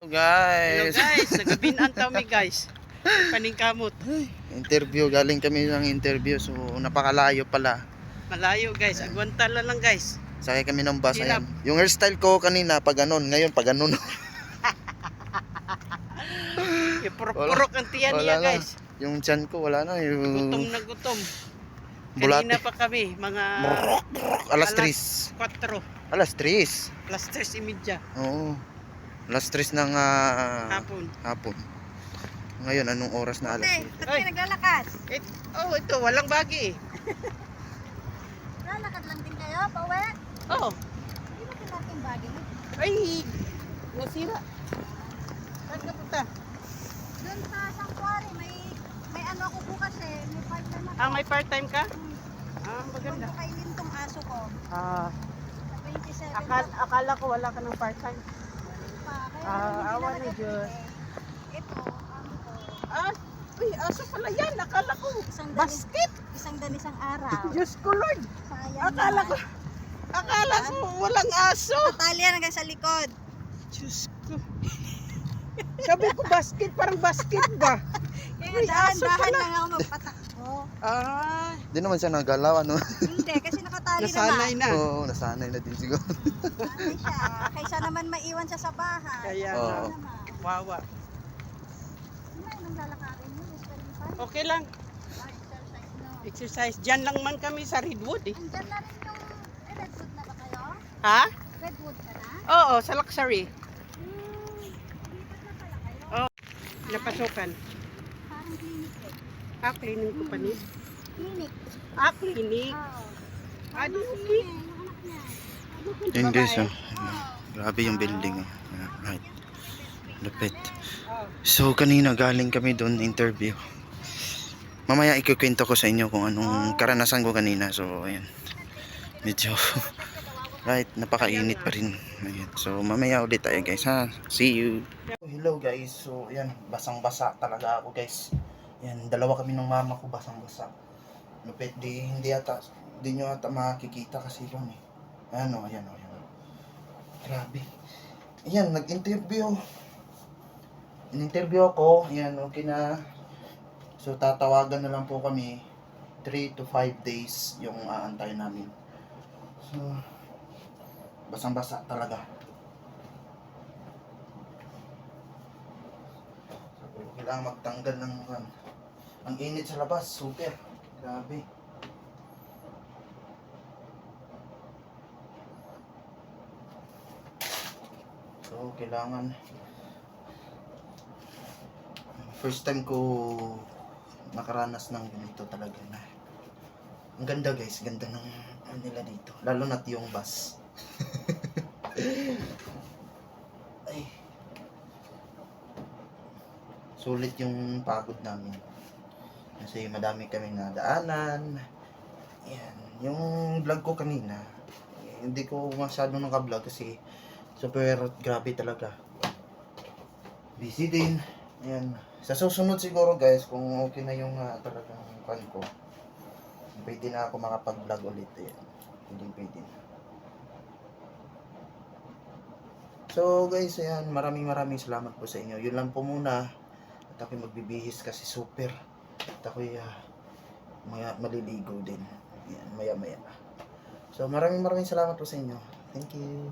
Hello Guys, guys, nagabinan kami guys. Paningkamot. interview, galing kami ng interview, so napakalayo pala. Malayo guys, agwantala lang guys. Sakay kami ng bus, Hirap. ayan. Yung hairstyle ko kanina pag ganon, ngayon pag ganon. Ipurok-purok ang tiyan Wala niya na. guys. Yung tiyan ko wala na, Gutom yung na gutom. bulate. Kanina pa kami, mga Alas 3. 4 Alas 3. plus 3:30 Oo. Alas 3 ng hapon. Ngayon anong oras na alas? Ba't kayo naglalakas? Ito, walang bagi. Lalakad lang din kayo, pauwi? Oh, Hindi ba natin bagay? ay, nasira. Saan ka punta? Doon sa Sanctuary, may ano ako bukas eh. May part-time ako. May part-time ka? Huwag Maganda. ko kainin tong aso ko. Ah, Sa 27 akala ko wala ka ng part-time. pa. Kaya awa hindi ng Diyos. Ito, ano ko. Uy, aso pala yan. Akala ko basket. Isang araw. Diyos ko Lord. Sayang Akala ko, naman. akala ko walang aso. Tali yan hanggang sa likod. Diyos ko. Sabi ko basket, parang basket ba? Kaya Uy, aso dahan-dahan pala. lang ako magpatakbo. Di naman siya nagalaw, ano? Hindi, kasi nakatali Nasanay naman. na. Oo, nasanay na din siguro. Sanay siya. Kaysa naman maiwan siya sa bahay. Kaya Oo. nga, Naman. wawa. Kumain ng lalakarin mo, Miss Valentine. Okay lang. Exercise no. Exercise. Diyan lang man kami sa Redwood eh. Andyan na rin yung redwood na ba kayo? Ha? Redwood ka na? Oo, sa luxury. Lipat na pala kayo. Napasukan. Parang clinic eh. Cleaning ko pa ni. Clinic. Clinic. Oo. Ano Sige, yung anak niya. Yun guys, Babae. grabe yung building. Right. Lupit. Oh. So kanina galing kami doon interview. Mamaya ikukwento ko sa inyo kung anong karanasan ko kanina. So ayan. Medyo right, napakainit pa rin. Ayan. So mamaya ulit tayo guys ha. See you. Hello guys. So ayan, basang-basa talaga ako guys. Ayan, dalawa kami ng mama ko basang-basa. Lupit, hindi nyo ata makikita kasi yun eh. Ayan o, ayan o, ayan o. Grabe. Ayan, nag-interview. In-interview ako, ayan, okay na. So, tatawagan na lang po kami 3 to 5 days yung aantay namin. So, basang-basa talaga. So, kailangan magtanggal ng ang init sa labas, super. Grabe. So, kailangan first time ko nakaranas ng ganito talaga na. Ang ganda guys, ganda ng ano nila dito. Lalo na't yung bus. Ay. Sulit yung pagod namin. Kasi madami kaming nadaanan. Ayan. Yung vlog ko kanina, hindi ko masyadong naka-vlog kasi super grabe talaga. Busy din. Ayan. Sa susunod siguro guys, kung okay na yung talagang pan ko, pwede na ako makapag-vlog ulit. Ayan. Pwede na. So guys, ayan, maraming salamat po sa inyo. Yun lang po muna. At ako'y magbibihis kasi super. At ako'y maliligo din. Ayan, maya. So maraming salamat po sa inyo. Thank you.